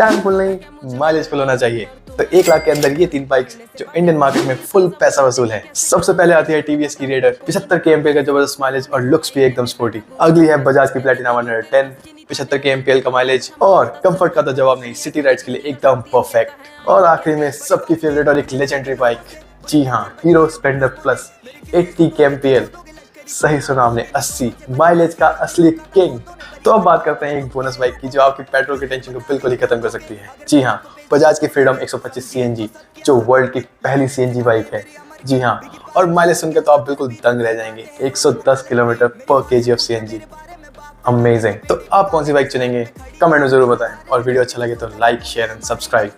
Tank full नहीं, mileage full होना चाहिए। तो 1 लाख के अंदर ये 3 बाइक्स जो इंडियन मार्केट में फुल पैसा वसूल है। सबसे पहले आती है टीवीएस की रेडर, 75 kmpl का जबरदस्त माइलेज और लुक्स भी एकदम स्पोर्टी। अगली है बजाज की प्लेटिना 110, 75 kmpl का माइलेज और कंफर्ट का तो जवाब नहीं, सिटी राइड्स के लिए एकदम परफेक्ट। और आखिरी में सबकी फेवरेट और एक लेजेंडरी बाइक, जी हाँ, हीरो स्प्लेंडर प्लस 80 kmpl। सही सुना आपने, 80, माइलेज का असली किंग। तो अब बात करते हैं एक बोनस बाइक की जो आपकी पेट्रोल की टेंशन को बिल्कुल ही खत्म कर सकती है। जी हाँ, बजाज की फ्रीडम 125 CNG जो वर्ल्ड की पहली CNG बाइक है। जी हाँ, और माइलेज सुनकर तो आप बिल्कुल दंग रह जाएंगे, 110 किलोमीटर पर kg ऑफ CNG। अमेजिंग। तो आप कौन सी बाइक चुनेंगे कमेंट में जरूर बताएं, और वीडियो अच्छा लगे तो लाइक शेयर एंड सब्सक्राइब।